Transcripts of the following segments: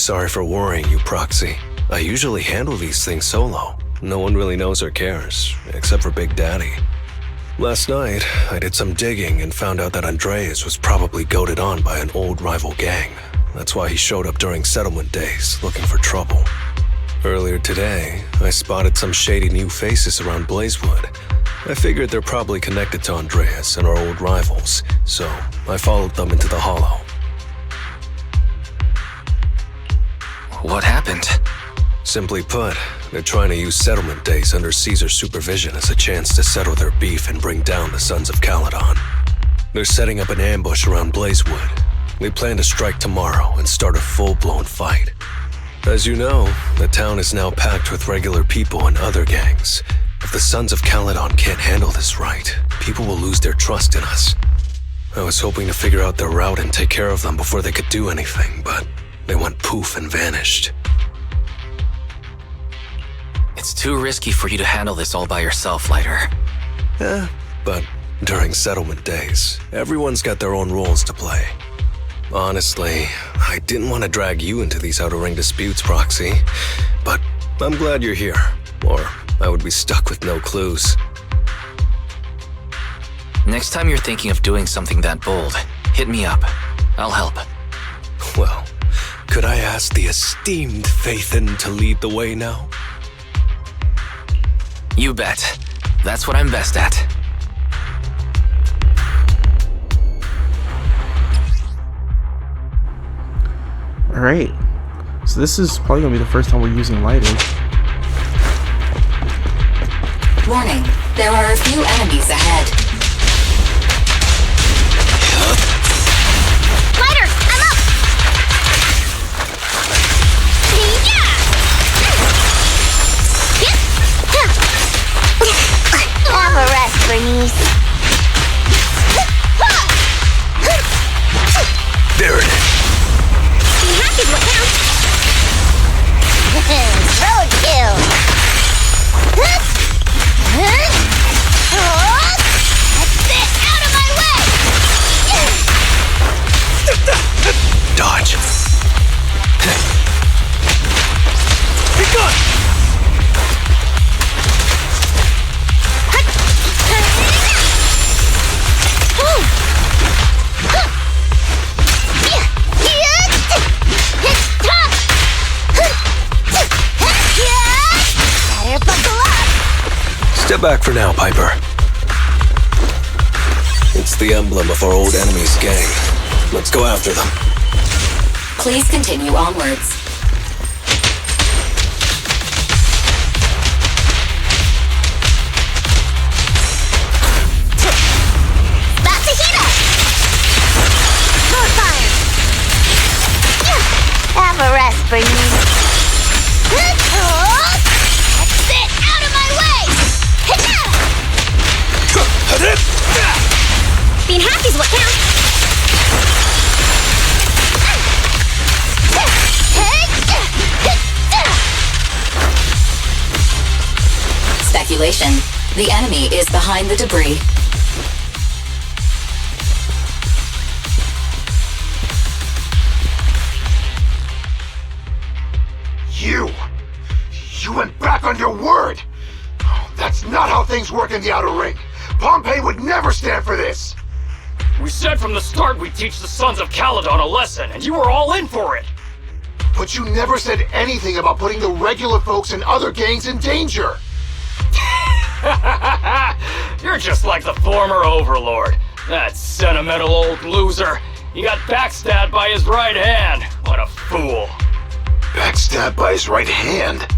Sorry for worrying you, Proxy. I usually handle these things solo. No one really knows or cares, except for Big Daddy. Last night, I did some digging and found out that Andreas was probably goaded on by an old rival gang. That's why he showed up during settlement days, looking for trouble. Earlier today, I spotted some shady new faces around Blazewood. I figured they're probably connected to Andreas and our old rivals, so I followed them into the hollow. What happened? Simply put, they're trying to use settlement days under Caesar's supervision as a chance to settle their beef and bring down the Sons of Caledon. They're setting up an ambush around Blazewood. They plan to strike tomorrow and start a full-blown fight. As you know, the town is now packed with regular people and other gangs. If the Sons of Caledon can't handle this right, people will lose their trust in us. I was hoping to figure out their route and take care of them before they could do anything, but they went poof and vanished. It's too risky for you to handle this all by yourself, Lighter. But during settlement days, everyone's got their own roles to play. Honestly, I didn't want to drag you into these outer ring disputes, Proxy, but I'm glad you're here, or I would be stuck with no clues. Next time you're thinking of doing something that bold, hit me up. I'll help. Well, could I ask the esteemed Phaethon to lead the way now? You bet. That's what I'm best at. Alright. So this is probably gonna be the first time we're using lighters. Warning, there are a few enemies ahead. Lighter, I'm up! Have a rest, Bernice. There it is. Being happy is what counts. Roadkill. That's it! Out of my way! Dodge. Be gone! Step back for now, Piper. It's the emblem of our old enemy's gang. Let's go after them. Please continue onwards. About to heat up! More fire! Have a rest, Bernice. That's it! Out of my way! Being happy is what counts. Speculation. The enemy is behind the debris. You went back on your word! That's not how things work in the Outer Ring. Pompey would never stand for this! We said from the start we'd teach the Sons of Caledon a lesson, and you were all in for it! But you never said anything about putting the regular folks and other gangs in danger! You're just like the former Overlord. That sentimental old loser. He got backstabbed by his right hand. What a fool. Backstabbed by his right hand?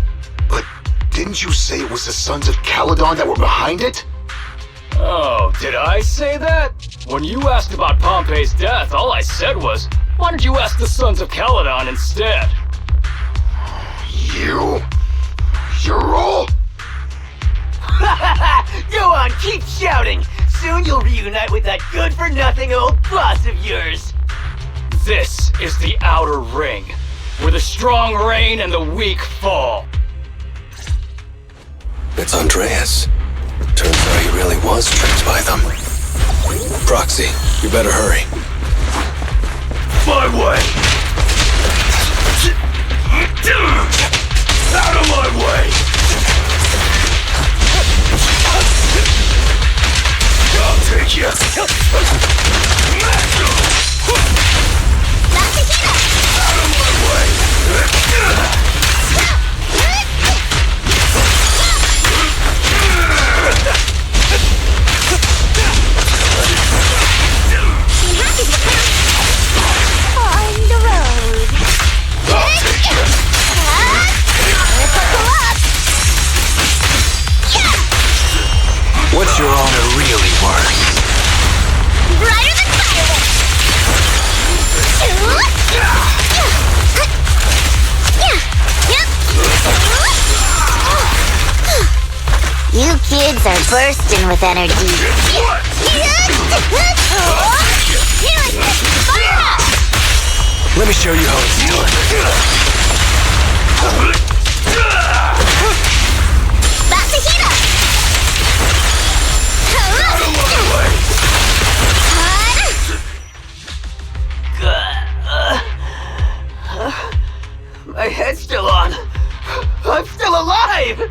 But didn't you say it was the Sons of Caledon that were behind it? Oh, did I say that? When you asked about Pompey's death, all I said was, why don't you ask the Sons of Caledon instead? You're all... Go on, keep shouting! Soon you'll reunite with that good-for-nothing old boss of yours! This is the Outer Ring, where the strong reign and the weak fall. It's Andreas. Turns out he really was tricked by them. Proxy, you better hurry. My way! Out of my way! I'll take you! Out of my way! On the road. I'll take you! What's your honor really worth? Brighter than fireworks. You kids are bursting with energy. Let me show you how it's done. About to heat up. My head's still on. I'm still alive!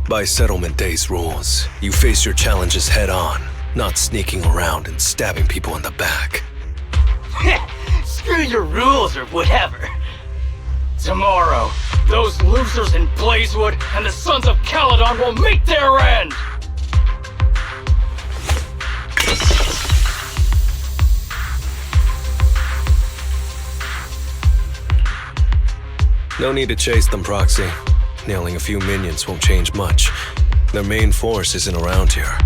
By Settlement Day's rules, you face your challenges head on, not sneaking around and stabbing people in the back. Screw your rules or whatever. Tomorrow, those losers in Blazewood and the Sons of Caledon will meet their end! No need to chase them, Proxy. Nailing a few minions won't change much. Their main force isn't around here.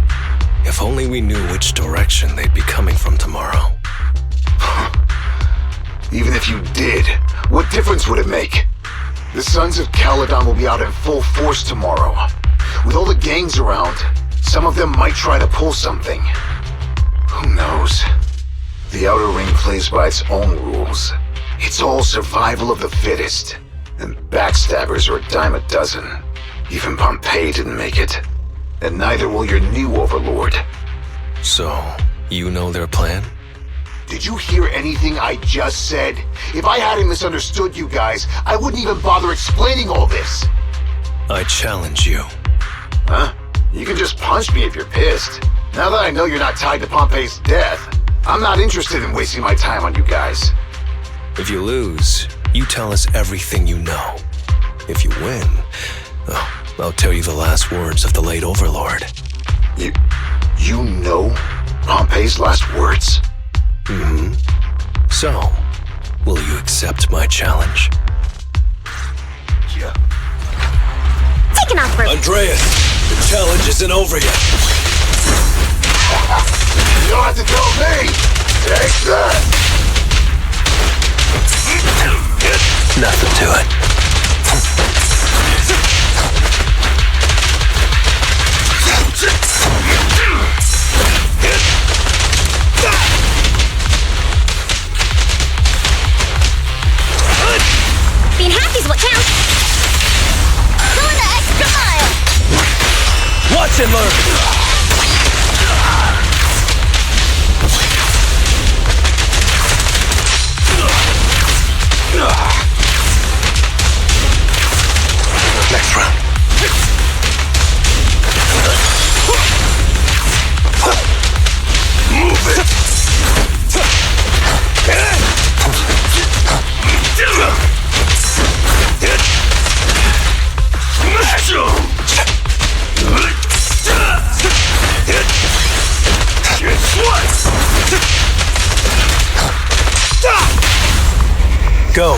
If only we knew which direction they'd be coming from tomorrow. Even if you did, what difference would it make? The Sons of Caledon will be out in full force tomorrow. With all the gangs around, some of them might try to pull something. Who knows? The Outer Ring plays by its own rules. It's all survival of the fittest. And backstabbers are a dime a dozen. Even Pompeii didn't make it. And neither will your new overlord. So, you know their plan? Did you hear anything I just said? If I hadn't misunderstood you guys, I wouldn't even bother explaining all this. I challenge you. Huh? You can just punch me if you're pissed. Now that I know you're not tied to Pompeii's death, I'm not interested in wasting my time on you guys. If you lose, you tell us everything you know. If you win, I'll tell you the last words of the late Overlord. You know Pompeii's last words? Mm-hmm. So, will you accept my challenge? Yeah. Taking off for Andreas, the challenge isn't over yet. You don't have to tell me! Take that! Nothing to it. being happy's what counts. Going the extra mile. Watch and learn. Next round. Move it! Smash him! Guess what? Go.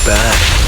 not bad.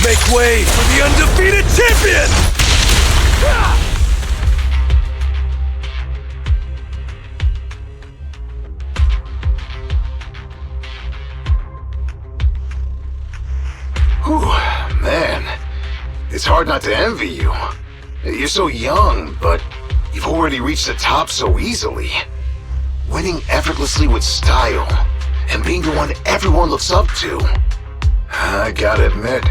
Make way for the undefeated champion! Whew, man. It's hard not to envy you. You're so young, but you've already reached the top so easily. Winning effortlessly with style, and being the one everyone looks up to. I gotta admit,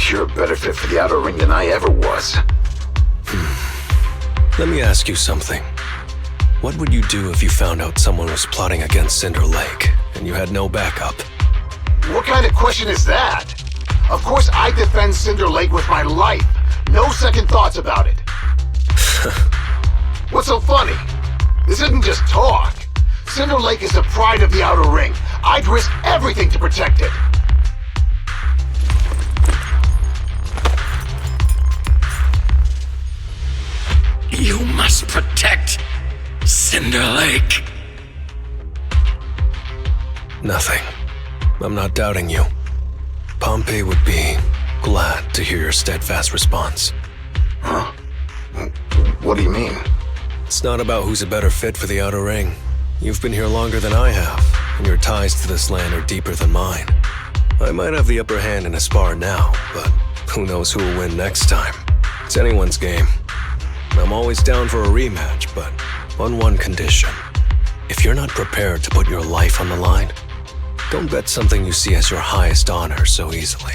you're a better fit for the outer ring than I ever was. Let me ask you something. What would you do if you found out someone was plotting against Cinder Lake, and you had no backup? What kind of question is that? Of course I defend Cinder Lake with my life. No second thoughts about it. What's so funny? This isn't just talk. Cinder Lake is the pride of the outer ring. I'd risk everything to protect it. You must protect Cinder Lake. Nothing. I'm not doubting you. Pompey would be glad to hear your steadfast response. Huh? What do you mean? It's not about who's a better fit for the outer ring. You've been here longer than I have, and your ties to this land are deeper than mine. I might have the upper hand in a spar now, but who knows who will win next time. It's anyone's game. I'm always down for a rematch, but on one condition. If you're not prepared to put your life on the line, don't bet something you see as your highest honor so easily.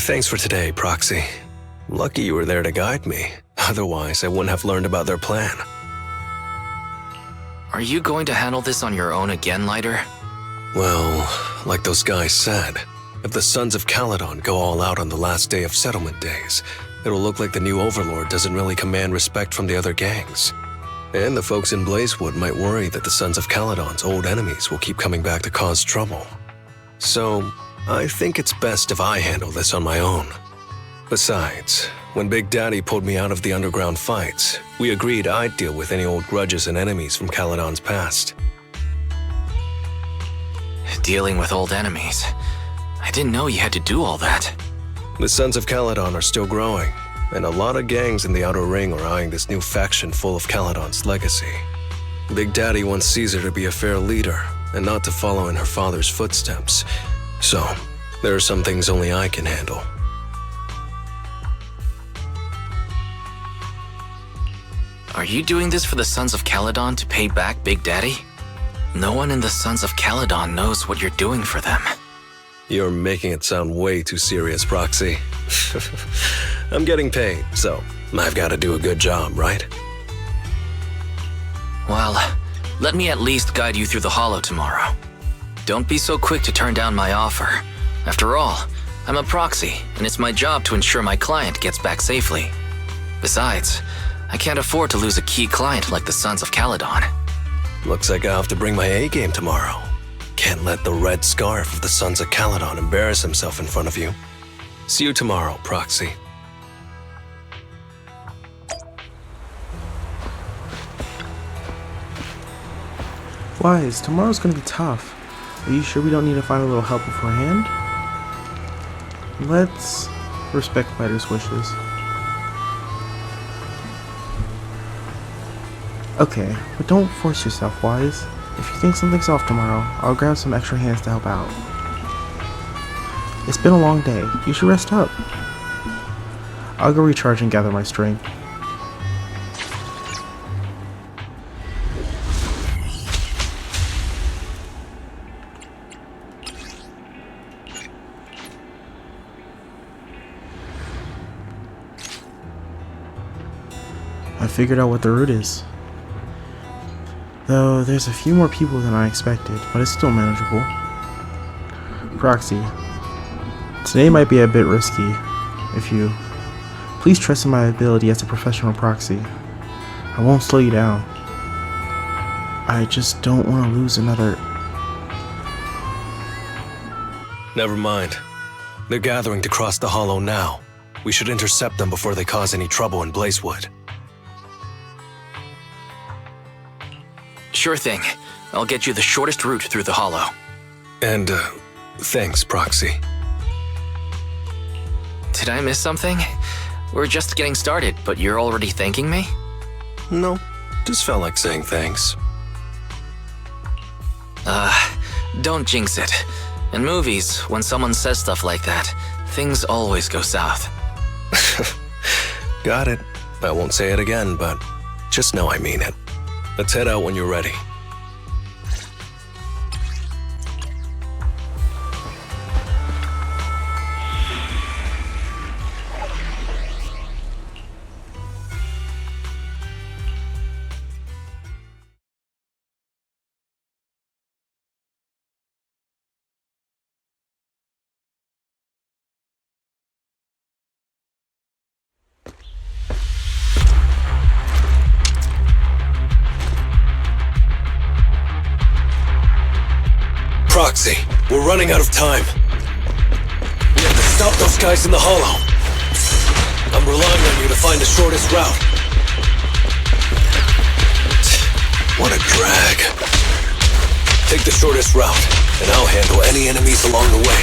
Thanks for today, Proxy. Lucky you were there to guide me. Otherwise, I wouldn't have learned about their plan. Are you going to handle this on your own again, Lighter? Well, like those guys said, if the Sons of Caledon go all out on the last day of settlement days, it'll look like the new Overlord doesn't really command respect from the other gangs. And the folks in Blazewood might worry that the Sons of Caledon's old enemies will keep coming back to cause trouble. So, I think it's best if I handle this on my own. Besides, when Big Daddy pulled me out of the underground fights, we agreed I'd deal with any old grudges and enemies from Caledon's past. Dealing with old enemies. I didn't know you had to do all that. The Sons of Caledon are still growing, and a lot of gangs in the Outer Ring are eyeing this new faction full of Caledon's legacy. Big Daddy wants Caesar to be a fair leader, and not to follow in her father's footsteps. So, there are some things only I can handle. Are you doing this for the Sons of Caledon to pay back Big Daddy? No one in the Sons of Caledon knows what you're doing for them. You're making it sound way too serious, Proxy. I'm getting paid, so I've got to do a good job, right? Well, let me at least guide you through the Hollow tomorrow. Don't be so quick to turn down my offer. After all, I'm a proxy, and it's my job to ensure my client gets back safely. Besides, I can't afford to lose a key client like the Sons of Caledon. Looks like I'll have to bring my A game tomorrow. can't let the red scarf of the Sons of Caledon embarrass himself in front of you. See you tomorrow, Proxy. Wise, tomorrow's gonna be tough. Are you sure we don't need to find a little help beforehand? Let's respect Spider's wishes. Okay, but don't force yourself, Wise. If you think something's off tomorrow, I'll grab some extra hands to help out. It's been a long day. You should rest up. I'll go recharge and gather my strength. I figured out what the route is. Though there's a few more people than I expected, but it's still manageable. Proxy. Today might be a bit risky. Please trust in my ability as a professional proxy. I won't slow you down. I just don't want to lose another. Never mind. They're gathering to cross the hollow now. We should intercept them before they cause any trouble in Blazewood. Sure thing. I'll get you the shortest route through the hollow. And, thanks, Proxy. Did I miss something? We're just getting started, but you're already thanking me? No, just felt like saying thanks. Don't jinx it. In movies, when someone says stuff like that, things always go south. Got it. I won't say it again, but just know I mean it. Let's head out when you're ready. Proxy, we're running out of time. We have to stop those guys in the hollow. I'm relying on you to find the shortest route. What a drag. Take the shortest route, and I'll handle any enemies along the way.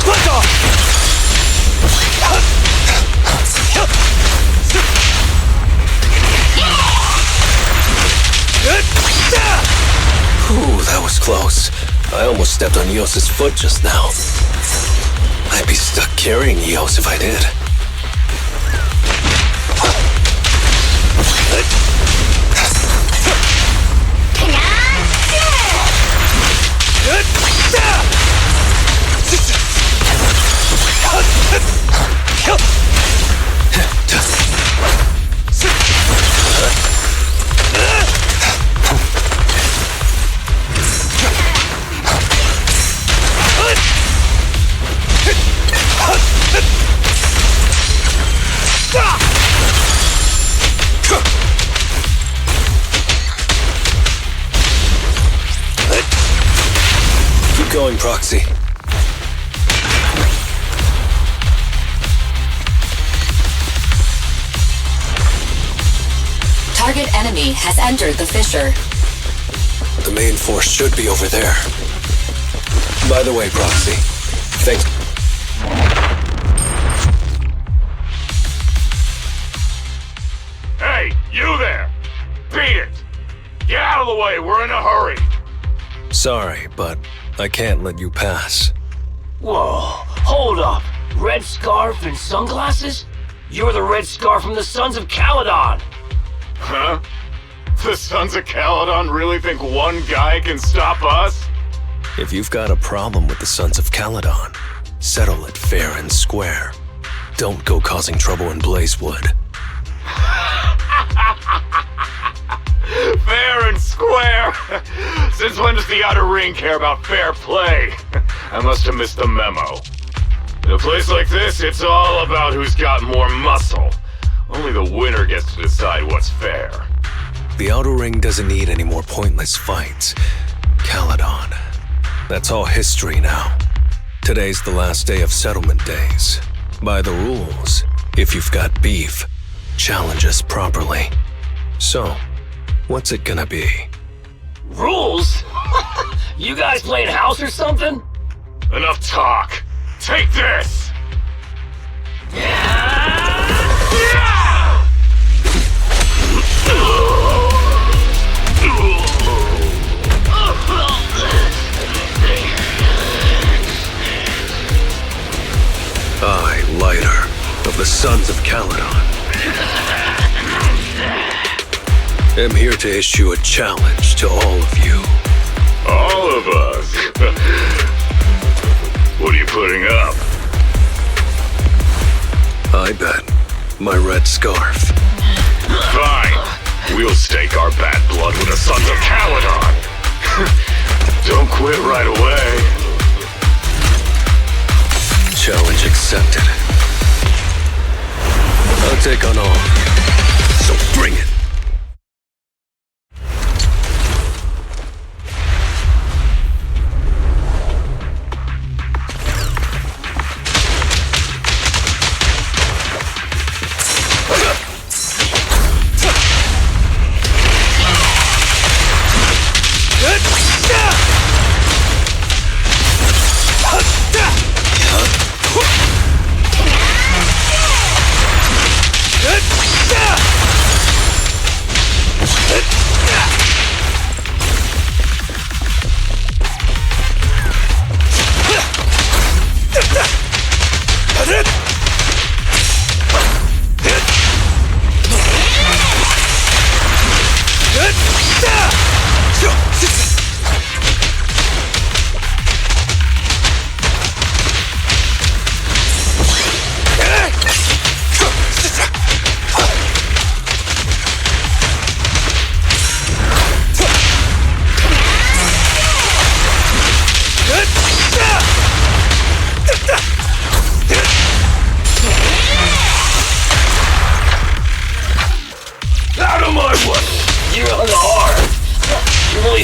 Let's off! Ooh, that was close. I almost stepped on Eos's foot just now. I'd be stuck carrying Eos if I did. Keep going, Proxy. Target enemy has entered the fissure. The main force should be over there. By the way, Proxy, thanks. Hey, you there! Beat it! Get out of the way, we're in a hurry! Sorry, but I can't let you pass. Whoa, hold up. Red scarf and sunglasses? You're the red scarf from the Sons of Caledon. Huh? The Sons of Caledon really think one guy can stop us? If you've got a problem with the Sons of Caledon, settle it fair and square. Don't go causing trouble in Blazewood. Fair and square! Since when does the Outer Ring care about fair play? I must have missed the memo. In a place like this, it's all about who's got more muscle. Only the winner gets to decide what's fair. The Outer Ring doesn't need any more pointless fights. Caledon. That's all history now. Today's the last day of settlement days. By the rules, if you've got beef, challenge us properly. So, what's it gonna be? Rules? You guys playing house or something? Enough talk. Take this! I, Lighter, of the Sons of Caledon, am here to issue a challenge to all of you. All of us? What are you putting up? I bet my red scarf. Fine. We'll stake our bad blood with the Sons of Caledon. Don't quit right away. Challenge accepted. I'll take on all of you. So bring it.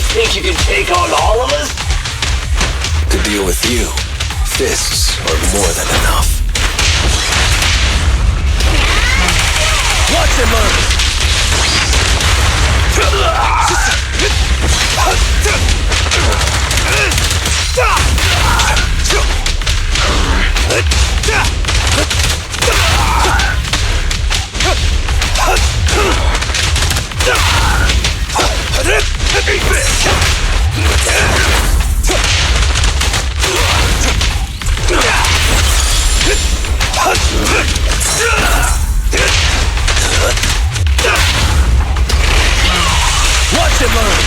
Think you can take on all of us? To deal with you, fists are more than enough. Watch him move! Watch him move!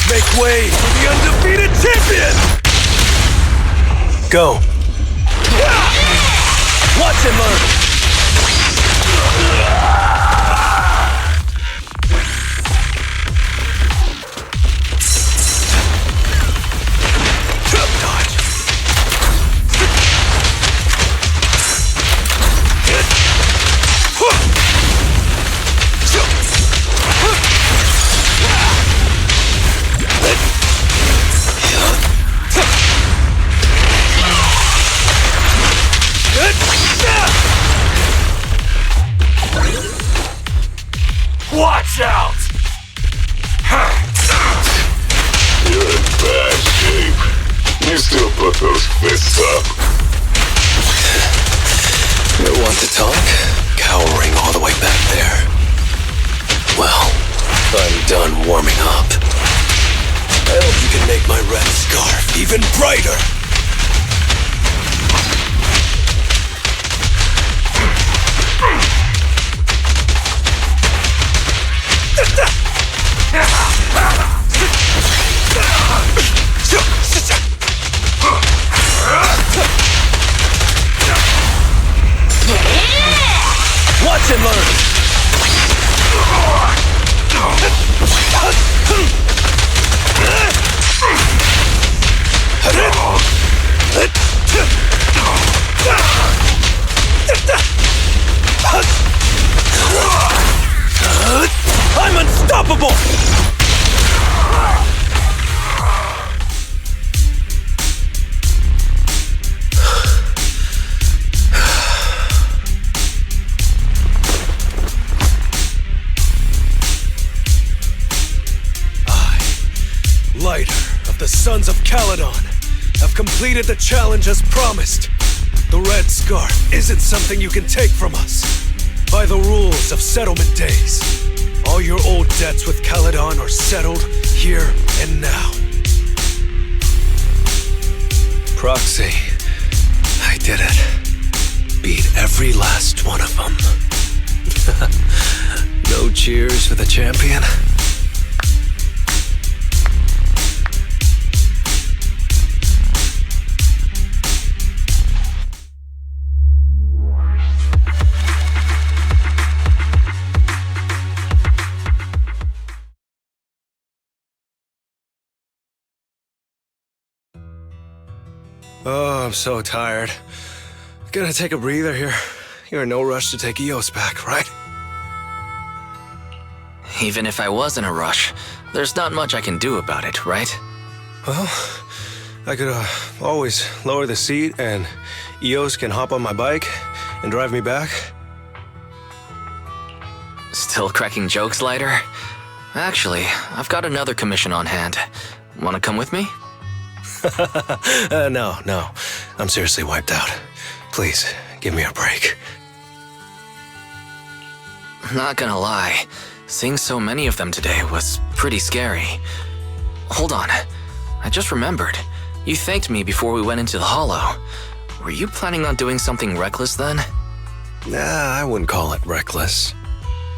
Make way for the undefeated champion! Go! Watch him move! Watch out! You're in bad shape. You still put those fists up. You want to talk? Cowering all the way back there. Well, I'm done warming up. I hope you can make my red scarf even brighter. Watch and learn! I'm unstoppable! Lighter of the Sons of Caledon, have completed the challenge as promised. The Red Scarf isn't something you can take from us. By the rules of settlement days, all your old debts with Caledon are settled here and now. Proxy, I did it. Beat every last one of them. No cheers for the champion? Oh, I'm so tired. Gonna take a breather here. You're in no rush to take Eos back, right? Even if I was in a rush, there's not much I can do about it, right? Well, I could always lower the seat and Eos can hop on my bike and drive me back. Still cracking jokes, Lighter? Actually, I've got another commission on hand. Wanna come with me? No. I'm seriously wiped out. Please, give me a break. Not gonna lie, seeing so many of them today was pretty scary. Hold on, I just remembered. You thanked me before we went into the Hollow. Were you planning on doing something reckless then? Nah, I wouldn't call it reckless.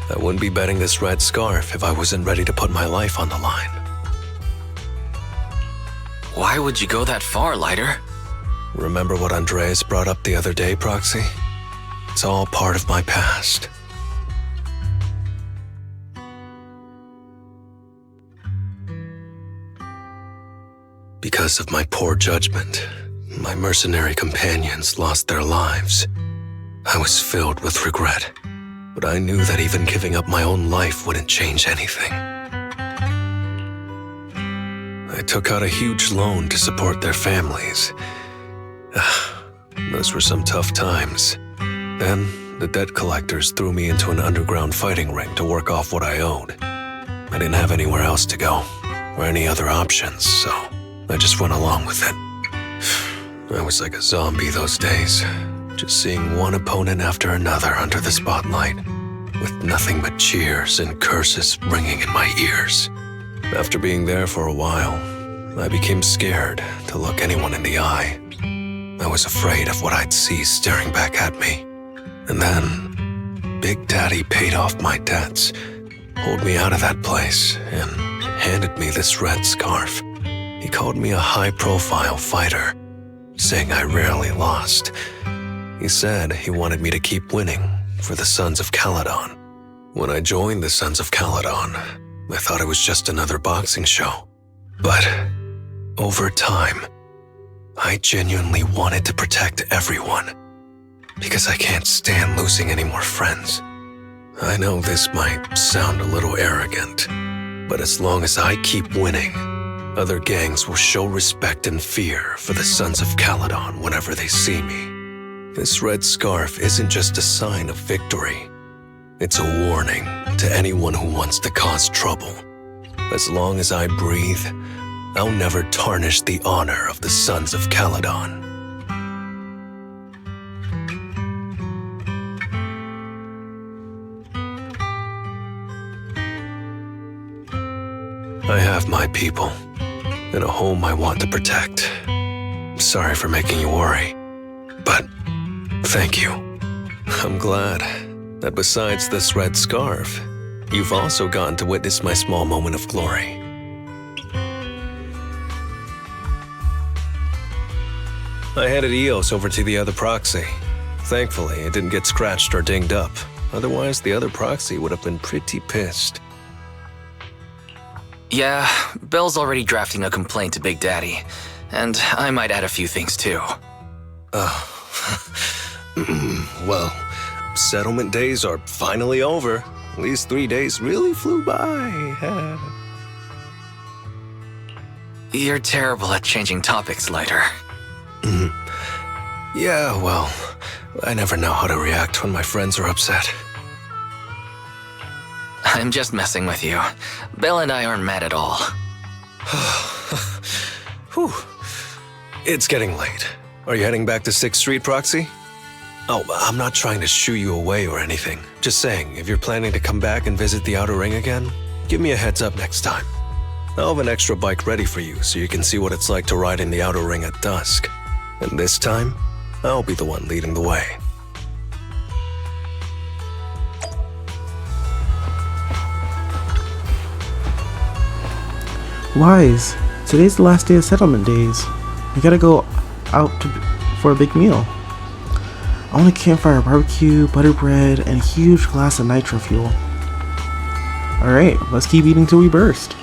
I wouldn't be betting this red scarf if I wasn't ready to put my life on the line. Why would you go that far, Lighter? Remember what Andreas brought up the other day, Proxy? It's all part of my past. Because of my poor judgment, my mercenary companions lost their lives. I was filled with regret, but I knew that even giving up my own life wouldn't change anything. I took out a huge loan to support their families. Those were some tough times. Then, the debt collectors threw me into an underground fighting ring to work off what I owed. I didn't have anywhere else to go, or any other options, so I just went along with it. I was like a zombie those days, just seeing one opponent after another under the spotlight, with nothing but cheers and curses ringing in my ears. After being there for a while, I became scared to look anyone in the eye. I was afraid of what I'd see staring back at me. And then, Big Daddy paid off my debts, pulled me out of that place, and handed me this red scarf. He called me a high-profile fighter, saying I rarely lost. He said he wanted me to keep winning for the Sons of Caledon. When I joined the Sons of Caledon, I thought it was just another boxing show. But over time, I genuinely wanted to protect everyone, because I can't stand losing any more friends. I know this might sound a little arrogant, but as long as I keep winning, other gangs will show respect and fear for the Sons of Caledon whenever they see me. This red scarf isn't just a sign of victory. It's a warning to anyone who wants to cause trouble. As long as I breathe, I'll never tarnish the honor of the Sons of Caledon. I have my people, and a home I want to protect. Sorry for making you worry, but thank you. I'm glad that besides this red scarf, you've also gotten to witness my small moment of glory. I handed EOS over to the other proxy. Thankfully, it didn't get scratched or dinged up. Otherwise, the other proxy would have been pretty pissed. Yeah, Bell's already drafting a complaint to Big Daddy. And I might add a few things too. Well, settlement days are finally over. These 3 days really flew by. You're terrible at changing topics, Lighter. Yeah, well, I never know how to react when my friends are upset. I'm just messing with you. Bell and I aren't mad at all. Whew. It's getting late. Are you heading back to 6th Street, Proxy? Oh, I'm not trying to shoo you away or anything. Just saying, if you're planning to come back and visit the Outer Ring again, give me a heads up next time. I'll have an extra bike ready for you so you can see what it's like to ride in the Outer Ring at dusk. And this time, I'll be the one leading the way. Wise, today's the last day of settlement days. We gotta go out for a big meal. I want a campfire barbecue, butter bread, and a huge glass of nitro fuel. Alright, let's keep eating till we burst.